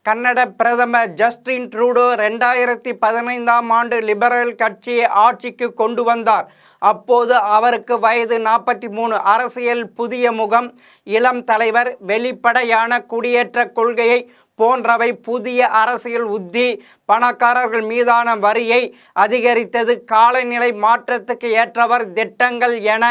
கன்னட பிரதமர் Justin Trudeau 2015ஆம் ஆண்டு liberal கட்சியை ஆட்சிக்கு கொண்டு வந்தார். அப்போது அவருக்கு வயது 43. அரசியல் புதிய முகம், இளம் தலைவர், வெளிப்படையான குடியேற்ற கொள்கையை போன்றவை புதிய அரசியல் உத்தி. பணக்காரர்கள் மீதான வரியை அதிகரித்தது, காலநிலை மாற்றத்துக்கு ஏற்றவர் திட்டங்கள் என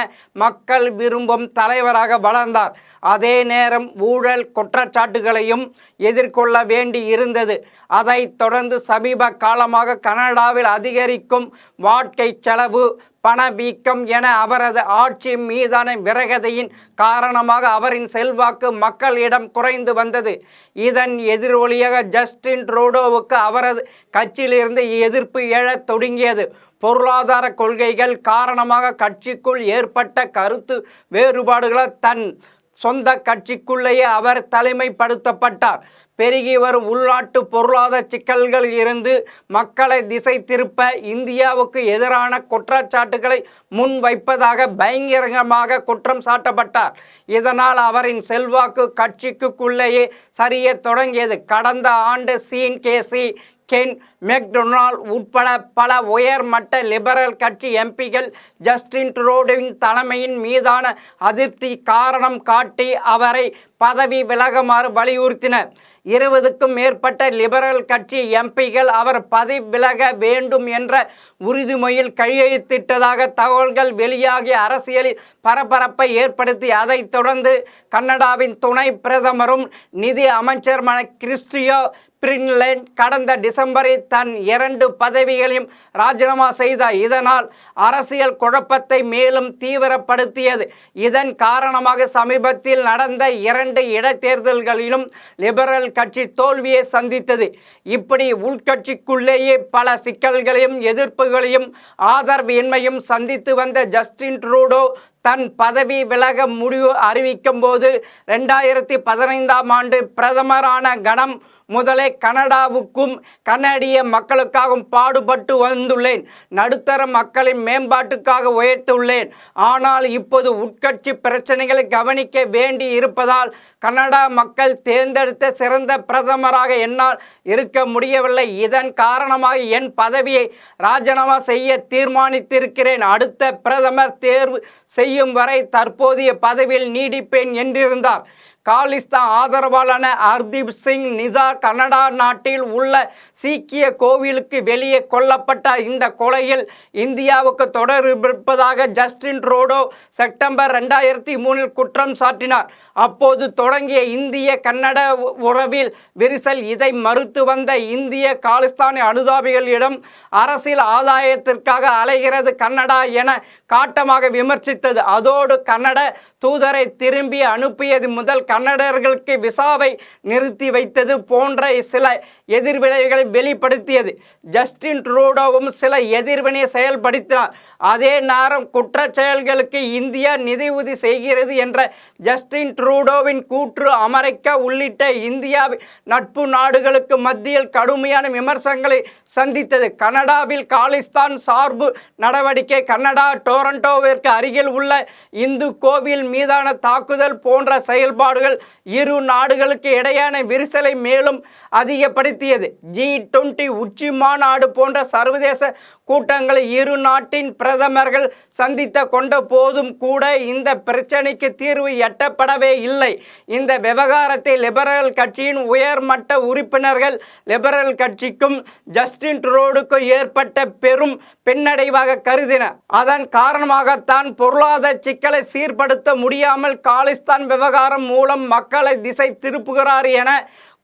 மக்கள் விரும்பும் தலைவராக வளர்ந்தார். அதே நேரம் ஊழல் குற்றச்சாட்டுகளையும் எதிர்கொள்ள வேண்டி இருந்தது. அதைத் தொடர்ந்து சமீப காலமாக கனடாவில் அதிகரிக்கும் வாழ்க்கை செலவு, பணவீக்கம் என அவரது ஆட்சி மீதான விரகதையின் காரணமாக அவரின் செல்வாக்கு மக்களிடம் குறைந்து வந்தது. இதன் எதிரொலியாக ஜஸ்டின் ட்ரூடோவுக்கு அவரது கட்சியிலிருந்து எதிர்ப்பு எழத் தொடங்கியது. பொருளாதார கொள்கைகள் காரணமாக கட்சிக்குள் ஏற்பட்ட கருத்து வேறுபாடுகளால் தன் சொந்த கட்சிக்குள்ளேயே அவர் தலைமைப்படுத்தப்பட்டார். பெருகி வரும் உள்நாட்டு பொருளாதார சிக்கல்களில் இருந்து மக்களை திசை திருப்ப இந்தியாவுக்கு எதிரான குற்றச்சாட்டுகளை முன்வைப்பதாக பகிரங்கமாக குற்றம் சாட்டப்பட்டார். இதனால் அவரின் செல்வாக்கு கட்சிக்குள்ளேயே சரிய தொடங்கியது. கடந்த ஆண்டு சீன் கேசி, கென் மெக்டொனால்ட் உட்பட பல உயர்மட்ட லிபரல் கட்சி எம்பிகள் ஜஸ்டின் ட்ரூடோவின் தலைமையின் மீதான அதிருப்தி காரணம் காட்டி அவரை பதவி விலகுமாறு வலியுறுத்தினர். 20க்கும் மேற்பட்ட லிபரல் கட்சி எம்பிகள் அவர் பதவி விலக வேண்டும் என்ற உறுதிமொழியில் கையெழுத்திட்டதாக தகவல்கள் வெளியாகி அரசியலில் பரபரப்பை ஏற்படுத்தி அதைத் தொடர்ந்து கனடாவின் துணை பிரதமரும் நிதி அமைச்சருமான கிறிஸ்டியோ பிரின்லேண்ட் கடந்த டிசம்பரில் தன் 2 பதவிகளையும் ராஜினாமா செய்தார். இதனால் அரசியல் குழப்பத்தை மேலும் தீவிரப்படுத்தியது. இதன் காரணமாக சமீபத்தில் நடந்த 2 இடைத்தேர்தல்களிலும் லிபரல் கட்சி தோல்வியை சந்தித்தது. இப்படி உள்கட்சிக்குள்ளேயே பல சிக்கல்களையும் எதிர்ப்புகளையும் ஆதரவின்மையும் சந்தித்து வந்த ஜஸ்டின் ட்ரூடோ தன் பதவி விலக முடிவு அறிவிக்கும் போது 2015ஆம் ஆண்டு பிரதமரான கணம் முதலே கனடாவுக்கும் கனடிய மக்களுக்காகவும் பாடுபட்டு வந்துள்ளேன், நடுத்தர மக்களின் மேம்பாட்டுக்காக உயர்த்துள்ளேன். ஆனால் இப்போது உட்கட்சி பிரச்சனைகளை கவனிக்க வேண்டி இருப்பதால் கனடா மக்கள் தேர்ந்தெடுத்த சிறந்த பிரதமராக என்னால் இருக்க முடியவில்லை. இதன் காரணமாக என் பதவியை ராஜினாமா செய்ய தீர்மானித்திருக்கிறேன். அடுத்த பிரதமர் தேர்வு செய்யும் வரை தற்போதைய பதவியில் நீடிப்பேன் என்றிருந்தார். காலிஸ்தான் ஆதரவாளரான ஹர்தீப் சிங் நிஜார் கனடா நாட்டில் உள்ள சீக்கிய கோவிலுக்கு வெளியே கொல்லப்பட்ட இந்த கொலையில் இந்தியாவுக்கு தொடர்பு இருப்பதாக ஜஸ்டின் ட்ரூடோ செப்டம்பர் 2003 குற்றம் சாட்டினார். அப்போது தொடங்கிய இந்திய கன்னட உறவில் விரிசல் இதை மறுத்து வந்த இந்திய காலிஸ்தானி அனுதாபிகளிடம் அரசியல் ஆதாயத்திற்காக அலைகிறது கனடா என காட்டமாக விமர்சித்தது. அதோடு கன்னட தூதரை திரும்பி அனுப்பியது முதல் கன்னடர்களுக்கு விசாவை நிறுத்தி வைத்தது போன்ற சில எதிர்வினைகளை வெளிப்படுத்தியது. ஜஸ்டின் ட்ரூடோவும் சில எதிர்வினை செயல்படுத்தினார். அதே நேரம் குற்ற செயல்களுக்கு இந்தியா நிதியுதவி செய்கிறது என்ற ஜஸ்டின் ட்ரூடோவின் கூற்று அமெரிக்கா உள்ளிட்ட இந்தியாவின் நட்பு நாடுகளுக்கு மத்தியில் கடுமையான விமர்சனங்களை சந்தித்தது. கனடாவில் காலிஸ்தான் சார்பு நடவடிக்கை, கனடா டொரண்டோவிற்கு அருகில் உள்ள இந்து கோவில் மீதான தாக்குதல் போன்ற செயல்பாடுகள் இரு நாடுகளுக்கு இடையான விரிசலை மேலும் அதிகப்படுத்தியது. G20 உச்சி மாநாடு போன்ற சர்வதேச கூட்டங்களை இரு நாட்டின் பிரதமர்கள் சந்தித்த கொண்ட போதும் கூட இந்த பிரச்சனைக்கு தீர்வு எட்டப்படவே இல்லை. இந்த விவகாரத்தை லிபரல் கட்சியின் உயர்மட்ட உறுப்பினர்கள் லிபரல் கட்சிக்கும் ஜஸ்டின் ட்ரூடோவுக்கும் ஏற்பட்ட பெரும் பின்னடைவாக கருதினர். அதன் காரணமாகத்தான் பொருளாதார சிக்கலை சீர்படுத்த முடியாமல் காலிஸ்தான் விவகாரம் மூலம் மக்களை திசை திருப்புகிறார் என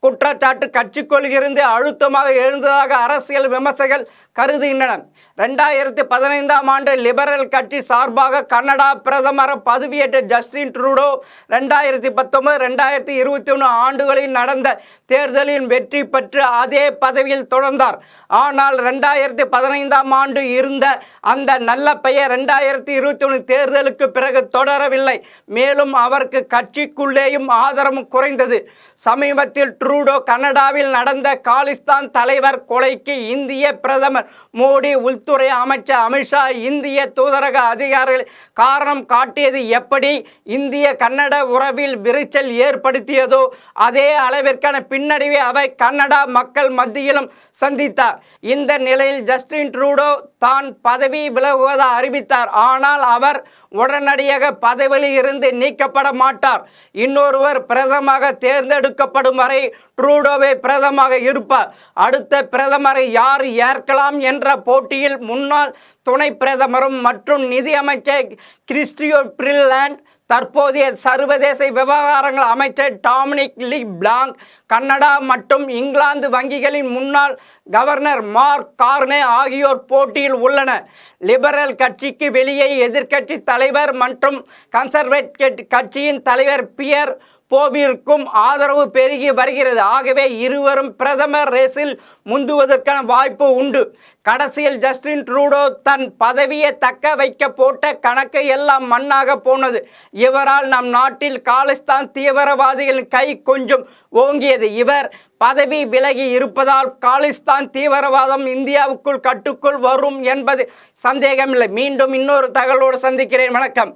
குற்றச்சாட்டு கட்சிக்குள்ளிருந்து அழுத்தமாக எழுந்ததாக அரசியல் விமர்சகர்கள் கருதுகின்றனர். 2015ஆம் ஆண்டு லிபரல் கட்சி சார்பாக கனடா பிரதமர் பதவியேற்ற ஜஸ்டின் ட்ரூடோ 2019-2021 ஆண்டுகளில் நடந்த தேர்தலில் வெற்றி பெற்று அதே பதவியில் தொடர்ந்தார். ஆனால் 2015ஆம் ஆண்டு இருந்த அந்த நல்ல பெயர் 2021 தேர்தலுக்கு பிறகு தொடரவில்லை. மேலும் அவருக்கு கட்சிக்குள்ளேயும் ஆதரவும் குறைந்தது. சமீபத்தில் ட்ரூடோ கனடாவில் நடந்த காலிஸ்தான் தலைவர் கொலைக்கு இந்திய பிரதமர் மோடி, உள்துறை அமைச்சர் அமித்ஷா, இந்திய தூதரக அதிகாரிகள் காரணம் காட்டியது எப்படி இந்திய கன்னட உறவில் விரிசல் ஏற்படுத்தியதோ அதே அளவிற்கான பின்னடைவை அவர் கன்னடா மக்கள் மத்தியிலும் சந்தித்தார். இந்த நிலையில் ஜஸ்டின் ட்ரூடோ தான் பதவி விலகுவதாக அறிவித்தார். ஆனால் அவர் உடனடியாக பதவியில் இருந்து நீக்கப்பட மாட்டார். இன்னொருவர் பிரதமராக தேர்ந்தெடுக்கப்படும் வரை ட்ரூடோவே பிரதமராக இருப்பார். அடுத்த பிரதமரை யார் ஏற்கலாம் என்ற போட்டியில் முன்னாள் துணை பிரதமரும் மற்றும் நிதியமைச்சர் கிறிஸ்டியோ பிரில்லாண்ட், தற்போதைய சர்வதேச விவகாரங்கள் அமைச்சர் டாமினிக் லீ பிளாங்க், கனடா மற்றும் இங்கிலாந்து வங்கிகளின் முன்னாள் கவர்னர் மார்க் கார்னே ஆகியோர் போட்டியில் உள்ளனர். லிபரல் கட்சிக்கு வெளியே எதிர்க்கட்சி தலைவர் மற்றும் கன்சர்வேட்டிவ் கட்சியின் தலைவர் பியர் போவிற்கும் ஆதரவு பெருகி வருகிறது. ஆகவே இருவரும் பிரதமர் ரேஸில் முந்துவதற்கான வாய்ப்பு உண்டு. கடைசியில் ஜஸ்டின் ட்ரூடோ தன் பதவியை தக்க வைக்க போட்ட கணக்கு எல்லாம் மண்ணாக போனது. இவரால் நம் நாட்டில் காலிஸ்தான் தீவிரவாதிகளின் கை கொஞ்சம் ஓங்கியது. இவர் பதவி விலகி இருப்பதால் காலிஸ்தான் தீவிரவாதம் இந்தியாவுக்குள் கட்டுக்குள் வரும் என்பது சந்தேகமில்லை. மீண்டும் இன்னொரு தகவலோடு சந்திக்கிறேன். வணக்கம்.